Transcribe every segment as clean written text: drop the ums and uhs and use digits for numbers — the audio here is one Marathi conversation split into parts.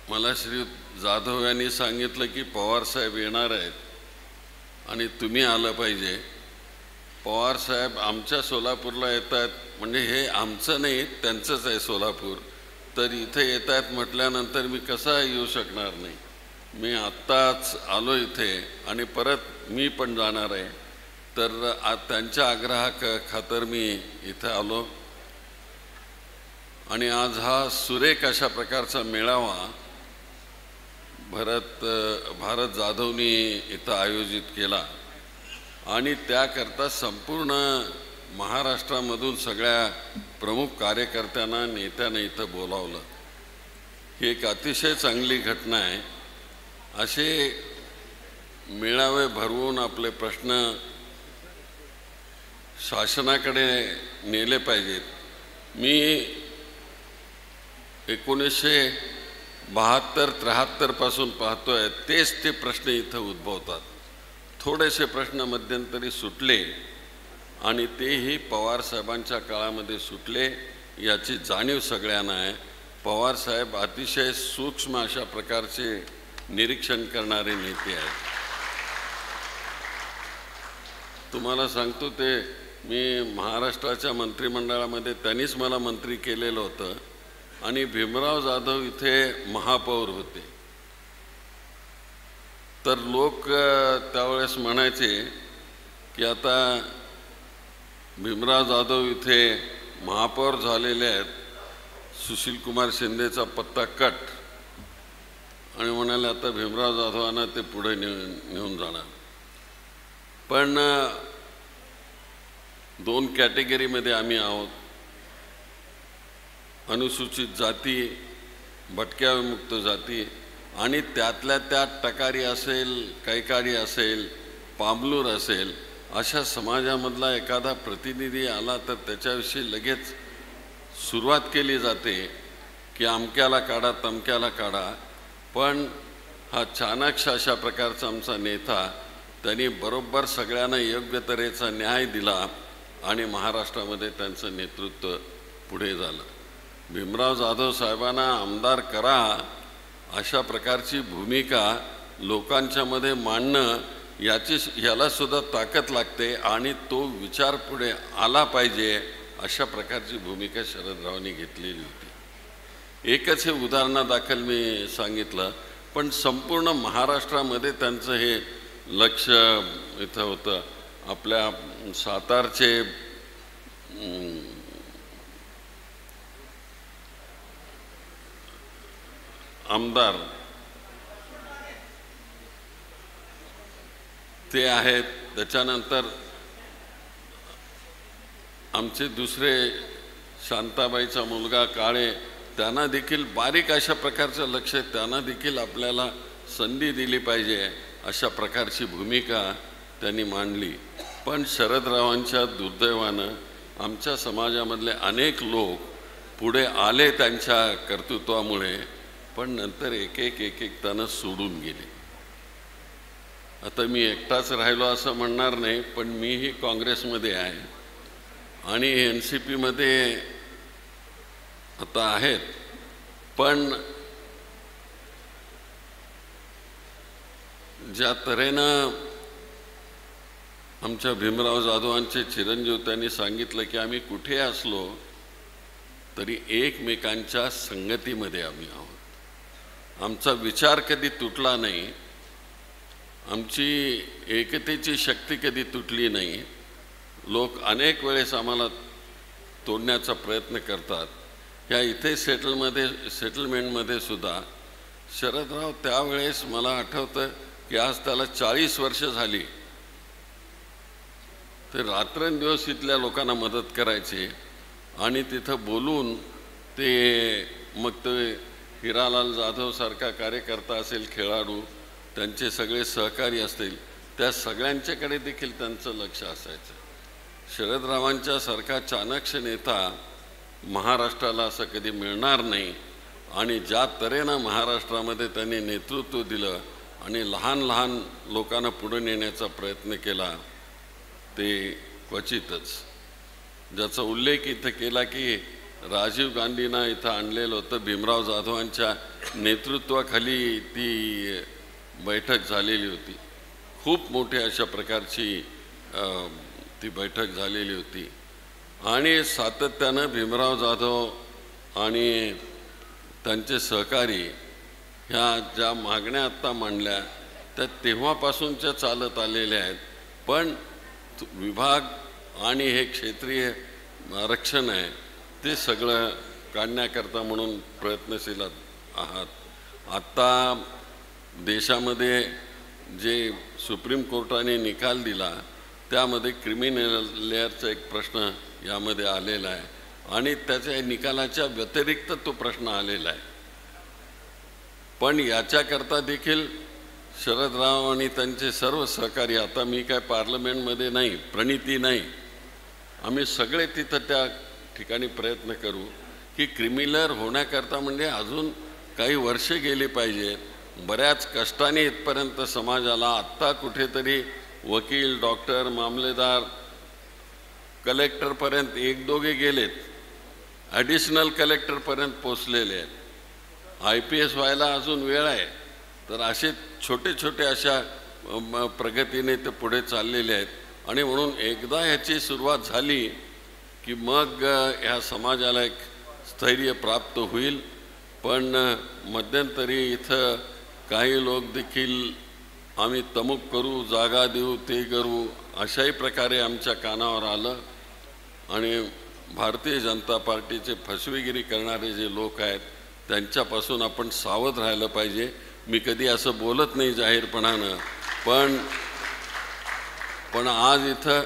मला श्री जाधव यांनी सांगितलं की पवार साहेब येणार आहेत आणि तुम्ही आलं पाहिजे. पवार साहेब आमच्या सोलापूरला येतात म्हणजे हे आमचं नाही त्यांचंच आहे सोलापूर, तर इथे येत आहेत म्हटल्यानंतर मी कसा येऊ शकणार नाही. मी आत्ताच आलो इथे आणि परत मी पण जाणार आहे, तर त्यांच्या आग्रहाखातर मी इथे आलो. आणि आज हा सुरेख अशा प्रकारचा मेळावा भारत जाधवनी इथं आयोजित केला आणि त्याकरता संपूर्ण महाराष्ट्रामधून सगळ्या प्रमुख कार्यकर्त्यांना नेत्यांना इथं बोलावलं. ही एक अतिशय चांगली घटना आहे. असे मेळावे भरवून आपले प्रश्न शासनाकडे नेले पाहिजेत. मी 1972-73 पासून पाहतोय तेच ते प्रश्न इथं उद्भवतात. थोडेसे प्रश्न मध्यंतरी सुटले आणि तेही पवार साहेबांच्या काळामध्ये सुटले याची जाणीव सगळ्यांना आहे. पवार साहेब अतिशय सूक्ष्म अशा प्रकारचे निरीक्षण करणारे नेते आहेत. तुम्हाला सांगतो ते मी महाराष्ट्राच्या मंत्रिमंडळामध्ये त्यांनीच मला मंत्री केलेलं होतं आणि भीमराव जाधव इथे महापौर होते. तर लोक त्यावेळेस म्हणायचे की आता भीमराव जाधव इथे महापौर झालेले आहेत, सुशीलकुमार शिंदेचा पत्ता कट, आणि म्हणाले आता भीमराव जाधवांना ते पुढे नेऊन जाणार. पण 2 कॅटेगरीमध्ये आम्ही आहोत. अनुसूचित जाती, भटक्या विमुक्त जाती आणि त्यातल्या त्यात टकारी असेल, कैकारी असेल, पाबलूर असेल, अशा समाजामधला एखादा प्रतिनिधी आला तर त्याच्याविषयी लगेच सुरुवात केली जाते की अमक्याला काढा, तमक्याला काढा. पण हा चाणक्य अशा प्रकारचा आमचा नेता, त्यांनी बरोबर सगळ्यांना योग्य तऱ्हेचा न्याय दिला आणि महाराष्ट्रामध्ये त्यांचं नेतृत्व पुढे झालं. भीमराव जाधव साहेबांना आमदार करा अशा प्रकारची भूमिका लोकांच्यामध्ये मांडणं याला सुद्धा ताकद लागते आणि तो विचार पुढे आला पाहिजे अशा प्रकारची भूमिका शरदरावांनी घेतलेली होती. एकच हे उदाहरणादाखल मी सांगितलं, पण संपूर्ण महाराष्ट्रामध्ये त्यांचं हे लक्ष इथं होतं. आपल्या सातारचे आमदार ते आहेत. त्याच्यानंतर आमचे दुसरे शांताबाईचा मुलगा काळे, त्यांना देखील बारीक अशा प्रकारचं लक्ष, त्यांना देखील आपल्याला संधी दिली पाहिजे अशा प्रकारची भूमिका त्यांनी मांडली. पण शरदरावांच्या दुर्दैवानं आमच्या समाजामधले अनेक लोक पुढे आले त्यांच्या कर्तृत्वामुळे, पण नंतर एक एक त्यानं सोडून गेले. आता मी एकटाच राहिलो असं म्हणणार नाही, पण मीही काँग्रेसमध्ये आहे आणि NCPमध्ये आता आहेत. पण ज्या तऱ्हेनं आमच्या भीमराव जाधवांचे चिरंजीव त्यांनी सांगितलं की आम्ही कुठे असलो तरी एकमेकांच्या संगतीमध्ये आम्ही आहोत. आमचा विचार कधी तुटला नाही, आमची एकतेची शक्ती कधी तुटली नाही. लोक अनेक वेळेस आम्हाला तोडण्याचा प्रयत्न करतात. ह्या इथे सेटलमेंटमध्ये सुद्धा शरदराव त्यावेळेस मला आठवतं की आज त्याला 40 वर्ष झाली, ते रात्रंदिवस इथल्या लोकांना मदत करायचे आणि तिथं बोलून ते मग ते हिरालाल जाधवसारखा कार्यकर्ता असेल, खेळाडू, त्यांचे सगळे सहकारी असतील, त्या सगळ्यांच्याकडे देखील त्यांचं लक्ष असायचं. शरदरावांच्या सारखा चाणक्य नेता महाराष्ट्राला असं कधी मिळणार नाही आणि ज्या तऱ्हेनं महाराष्ट्रामध्ये त्यांनी नेतृत्व दिलं आणि लहान लहान लोकांना पुढे नेण्याचा प्रयत्न केला ते क्वचितच. ज्याचा उल्लेख इथं केला की राजीव गांधींना इथं आणलेलं होतं भीमराव जाधवांच्या नेतृत्वाखाली ती बैठक झालेली होती. खूप मोठी अशा प्रकारची ती बैठक झालेली होती आणि सातत्यानं भीमराव जाधव आणि त्यांचे सहकारी ह्या ज्या मागण्या आत्ता मांडल्या त्या तेव्हापासूनच्या चालत आलेल्या आहेत. पण विभाग आणि हे क्षेत्रीय आरक्षण आहे ते सगळं काढण्याकरता म्हणून प्रयत्नशील आहात. आत्ता देशामध्ये जे सुप्रीम कोर्टाने निकाल दिला त्यामध्ये क्रिमिनल लेअरचा एक प्रश्न यामध्ये आलेला आहे आणि त्याच्या निकालाच्या व्यतिरिक्त तो प्रश्न आलेला आहे. पण याच्याकरता देखील शरदराव आणि त्यांचे सर्व सहकारी, आता मी काय पार्लमेंटमध्ये नाही, प्रणिती नाही, आम्ही सगळे तिथं त्या ठिकाणी प्रयत्न करू की क्रिमिनल होण्याकरता म्हणजे अजून काही वर्षे गेली पाहिजेत. बऱ्याच कष्टाने इथपर्यंत समाजाला आत्ता कुठेतरी वकील, डॉक्टर, मामलेदार, कलेक्टरपर्यंत एक दोघे गेलेत, ॲडिशनल कलेक्टरपर्यंत पोचलेले आहेत. IPS व्हायला अजून वेळ आहे. तर असे छोटे छोटे अशा प्रगतीने ते पुढे चाललेले आहेत आणि म्हणून एकदा ह्याची सुरुवात झाली की मग ह्या समाजाला एक स्थैर्य प्राप्त होईल. पण मध्यंतरी इथं काही लोक देखील आम्ही तमुक करू, जागा देऊ, ते करू अशाही प्रकारे आमच्या कानावर आलं आणि भारतीय जनता पार्टीचे फसवेगिरी करणारे जे लोक आहेत त्यांच्यापासून आपण सावध राहिलं पाहिजे. मी कधी असं बोलत नाही जाहीरपणानं, पण आज इथं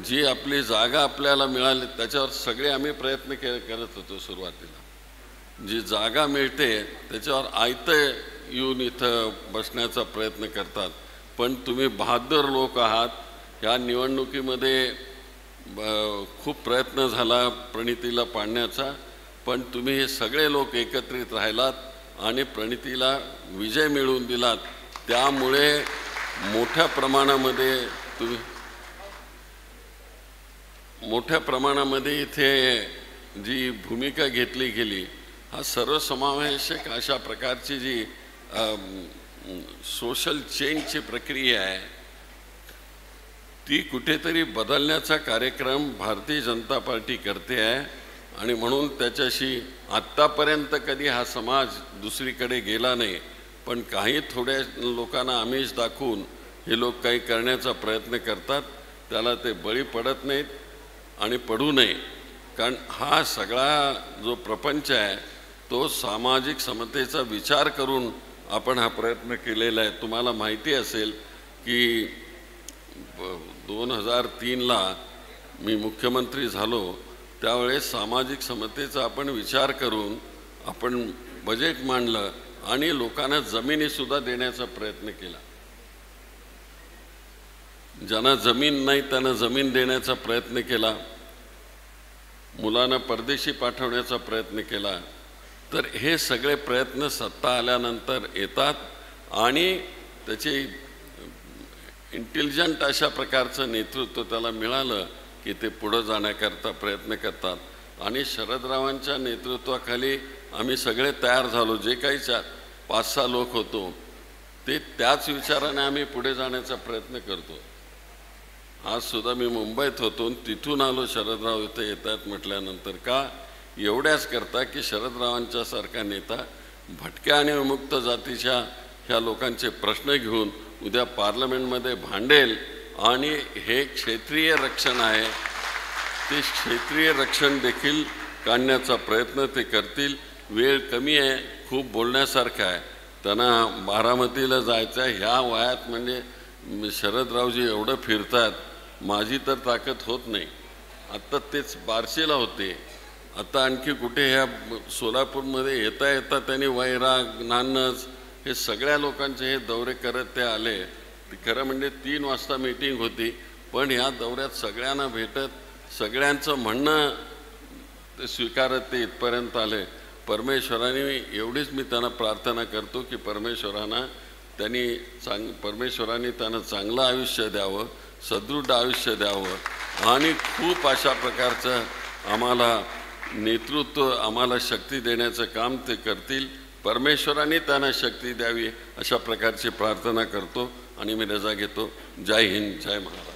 जी आपली जागा आपल्याला मिळाली त्याच्यावर सगळे आम्ही प्रयत्न करत होतो. सुरुवातीला जी जागा मिळते त्याच्यावर आयतं येऊन इथं बसण्याचा प्रयत्न करतात. पण तुम्ही बहादर लोक आहात. ह्या निवडणुकीमध्ये खूप प्रयत्न झाला प्रणितीला पाडण्याचा, पण तुम्ही हे सगळे लोक एकत्रित राहिलात आणि प्रणितीला विजय मिळवून दिलात. त्यामुळे मोठ्या प्रमाणामध्ये इथे जी भूमिका घेतली गेली हा सर्वसमावेशक अशा प्रकारची जी सोशल चेंजची प्रक्रिया आहे ती कुठेतरी बदलण्याचा कार्यक्रम भारतीय जनता पार्टी करते आहे. आणि म्हणून त्याच्याशी आत्तापर्यंत कधी हा समाज दुसरीकडे गेला नाही. पण काही थोड्या लोकांना आमिष दाखवून हे लोक काही करण्याचा प्रयत्न करतात. त्याला ते बळी पडत नाहीत आणि पडू नये. कारण हा सगळा जो प्रपंच आहे तो सामाजिक समतेचा विचार करून आपण हा प्रयत्न केलेला आहे. तुम्हाला माहिती असेल की 2003ला मी मुख्यमंत्री झालो त्यावेळेस सामाजिक समतेचा आपण विचार करून आपण बजेट मांडलं आणि लोकांना जमिनीसुद्धा देण्याचा प्रयत्न केला. ज्यांना जमीन नाही त्यांना जमीन देण्याचा प्रयत्न केला. मुलांना परदेशी पाठवण्याचा प्रयत्न केला. तर हे सगळे प्रयत्न सत्ता आल्यानंतर येतात आणि त्याचे इंटेलिजंट अशा प्रकारचं नेतृत्व त्याला मिळालं की ते पुढं जाण्याकरता प्रयत्न करतात. आणि शरदरावांच्या नेतृत्वाखाली आम्ही सगळे तयार झालो. जे काही 5-6 लोक होतो ते त्याच विचाराने आम्ही पुढे जाण्याचा प्रयत्न करतो. आजसुद्धा मी मुंबईत होतो आणि तिथून आलो. शरदराव इथं येत आहेत म्हटल्यानंतर का एवढ्याच करता की शरदरावांच्या सारखा नेता भटक्या आणि विमुक्त जातीच्या ह्या लोकांचे प्रश्न घेऊन उद्या पार्लमेंटमध्ये भांडेल आणि हे क्षेत्रीय रक्षण आहे ते क्षेत्रीय रक्षण देखील काढण्याचा प्रयत्न ते करतील. वेळ कमी आहे, खूप बोलण्यासारखं आहे. त्यांना बारामतीला जायचं आहे. ह्या वयात म्हणजे शरदरावजी एवढं फिरतात, माझी तर ताकद होत नाही. आत्ता तेच बार्शीला होते, आता आणखी कुठे ह्या सोलापूरमध्ये येता येता त्यांनी वैराग, नानस हे सगळ्या लोकांचे हे दौरे करत ते आले. खरं म्हणजे 3 वाजता मीटिंग होती, पण ह्या दौऱ्यात सगळ्यांना भेटत सगळ्यांचं म्हणणं ते स्वीकारत ते इथपर्यंत आले. परमेश्वराने एवढीच मी त्यांना प्रार्थना करतो की परमेश्वराने त्यांना चांगलं आयुष्य द्यावं, सदृढ आयुष्य द्यावं आणि खूप अशा प्रकारचं आम्हाला नेतृत्व, आम्हाला शक्ती देण्याचं काम ते करतील परमेश्वराने त्यांना शक्ती द्यावी अशा प्रकारची प्रार्थना करतो आणि मी रजा घेतो. जय हिंद, जय महाराष्ट्र.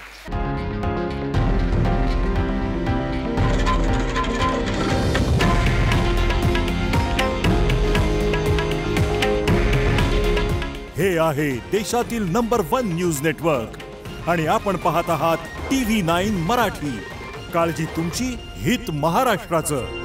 हे आहे देशातील नंबर 1 न्यूज नेटवर्क आणि आपण पाहत आहात TV9 मराठी. काळजी तुमची, हित महाराष्ट्राचं.